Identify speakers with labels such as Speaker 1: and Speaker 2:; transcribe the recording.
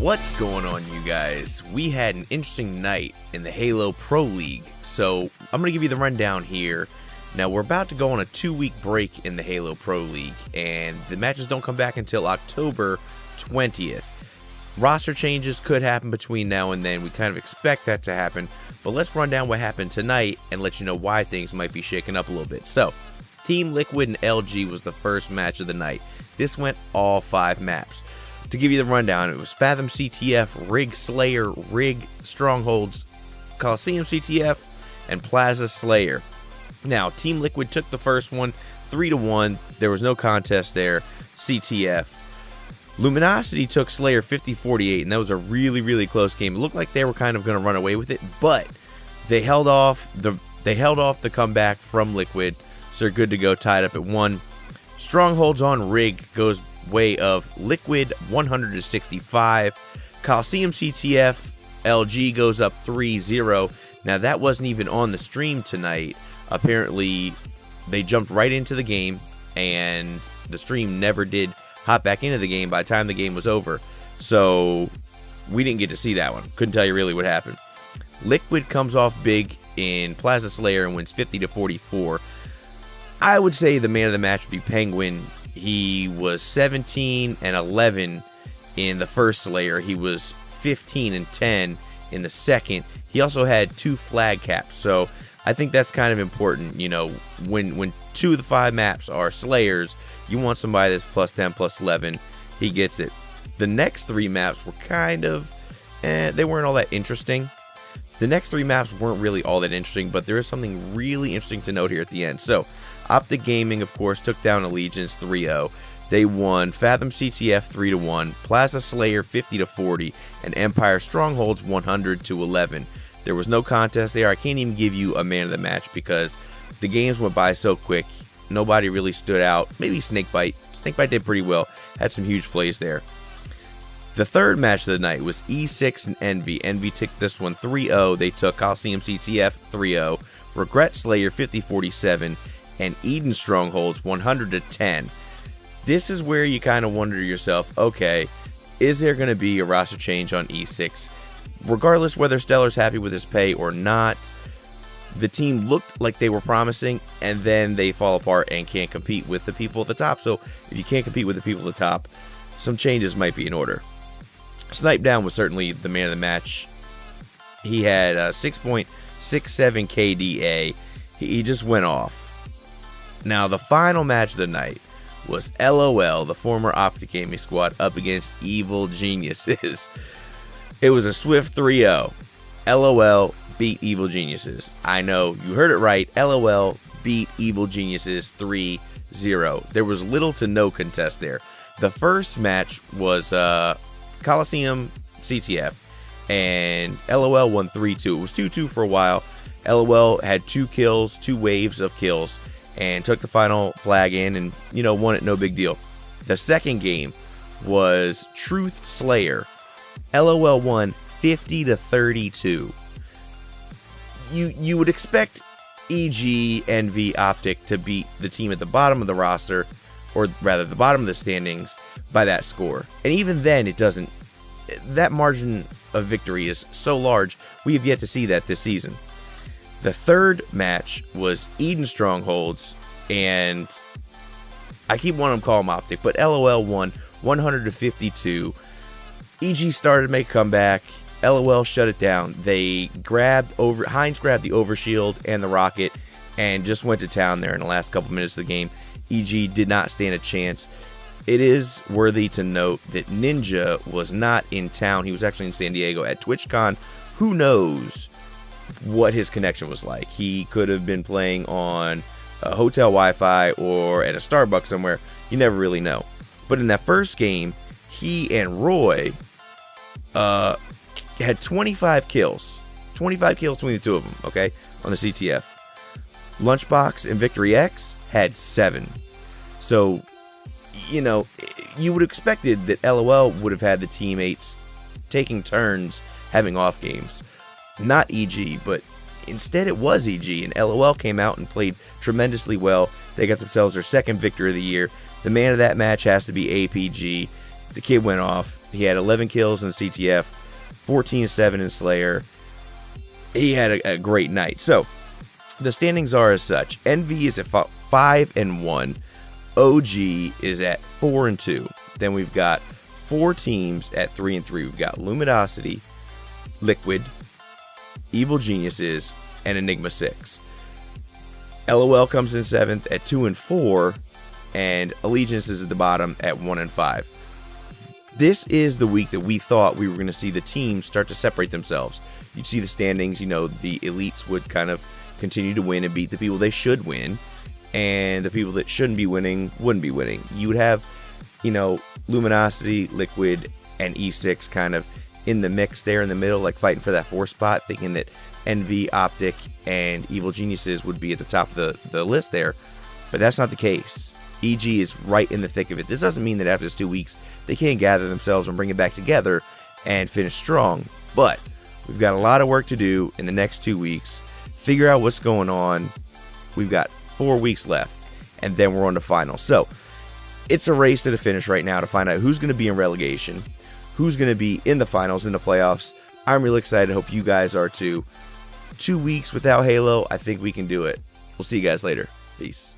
Speaker 1: What's going on, you guys? We had an interesting night in the Halo Pro League, so I'm going to give you the rundown here. Now, we're about to go on a 2-week break in the Halo Pro League, and the matches don't come back until October 20th. Roster changes could happen between now and then. We kind of expect that to happen, but let's run down what happened tonight and let you know why things might be shaking up a little bit. So, Team Liquid and LG was the first match of the night. This went all 5 maps. To give you the rundown, it was Fathom CTF, Rig Slayer, Rig Strongholds, Coliseum CTF, and Plaza Slayer. Now, Team Liquid took the first one 3-1. There was no contest there. CTF. Luminosity took Slayer 50-48, and that was a really, really close game. It looked like they were kind of going to run away with it, but they held off the comeback from Liquid, so they're good to go, tied up at 1. Strongholds on Rig goes way of Liquid 100-65. Coliseum CTF LG goes up 3-0. Now that wasn't even on the stream tonight. Apparently they jumped right into the game and the stream never did hop back into the game by the time the game was over. So we didn't get to see that one. Couldn't tell you really what happened. Liquid comes off big in Plaza Slayer and wins 50-44. I would say the man of the match would be Penguin. He was 17-11 in the first Slayer. He was 15-10 in the second. He also had 2 flag caps. So I think that's kind of important. You know, when 2 of the 5 maps are Slayers, you want somebody that's plus 10, plus 11. He gets it. The next 3 maps were kind of, they weren't all that interesting. The next 3 maps weren't really all that interesting, but there is something really interesting to note here at the end. So, Optic Gaming, of course, took down Allegiance 3-0. They won Fathom CTF 3-1, Plaza Slayer 50-40, and Empire Strongholds 100-11. There was no contest there. I can't even give you a man of the match because the games went by so quick. Nobody really stood out. Maybe Snakebite. Snakebite did pretty well. Had some huge plays there. The third match of the night was E6 and Envy. Envy took this one 3-0. They took Coliseum CTF 3-0, Regret Slayer 50-47, and Eden Strongholds 100-10. This is where you kind of wonder to yourself, okay, is there going to be a roster change on E6? Regardless whether Stellar's happy with his pay or not, the team looked like they were promising, and then they fall apart and can't compete with the people at the top. So if you can't compete with the people at the top, some changes might be in order. Snipe Down was certainly the man of the match. He had 6.67 KDA. He just went off. Now, the final match of the night was LOL, the former Optic Gaming squad, up against Evil Geniuses. It was a swift 3-0. LOL beat Evil Geniuses. I know, you heard it right. LOL beat Evil Geniuses 3-0. There was little to no contest there. The first match was Coliseum CTF, and LOL won 3-2. It was 2-2 for a while. LOL had 2 kills, 2 waves of kills, and took the final flag in and, you know, won it, no big deal. The second game was Truth Slayer. LOL won 50-32. You would expect EG, Envy, Optic to beat the team at the bottom of the roster, or rather the bottom of the standings, by that score. And even then, it doesn't. That margin of victory is so large, we have yet to see that this season. The third match was Eden Strongholds, and I keep wanting to call them Optic, but LOL won 100-52. EG started to make a comeback. LOL shut it down. They Heinz grabbed the overshield and the rocket and just went to town there in the last couple minutes of the game. EG did not stand a chance. It is worthy to note that Ninja was not in town. He was actually in San Diego at TwitchCon. Who knows what his connection was like? He could have been playing on a hotel Wi-Fi or at a Starbucks somewhere. You never really know. But in that first game, he and Roy had 25 kills. 25 kills between the two of them, okay, on the CTF. Lunchbox and Victory X had 7. So, you know, you would have expected that LOL would have had the teammates taking turns having off games. Not EG, but instead it was EG, and LOL came out and played tremendously well. They got themselves their second victory of the year. The man of that match has to be APG. The kid went off. He had 11 kills in CTF, 14-7 in Slayer. He had a great night. So the standings are as such. Envy is at 5-1. OG is at 4-2. Then we've got 4 teams at 3-3. We've got Luminosity, Liquid, Evil Geniuses, and Enigma 6. LOL comes in 7th at 2-4, and Allegiance is at the bottom at 1-5. This is the week that we thought we were going to see the teams start to separate themselves. You'd see the standings, the elites would kind of continue to win and beat the people they should win, and the people that shouldn't be winning wouldn't be winning. You would have, Luminosity, Liquid, and E6 kind of in the mix there in the middle, like fighting for that 4 spot, thinking that Envy, Optic, and Evil Geniuses would be at the top of the list there, but that's not the case. EG is right in the thick of it. This doesn't mean that after this 2 weeks, they can't gather themselves and bring it back together and finish strong, but we've got a lot of work to do in the next 2 weeks. Figure out what's going on. We've got 4 weeks left, and then we're on to finals. So it's a race to the finish right now to find out who's going to be in relegation, who's going to be in the finals, in the playoffs. I'm really excited. I hope you guys are too. 2 weeks without Halo, I think we can do it. We'll see you guys later. Peace.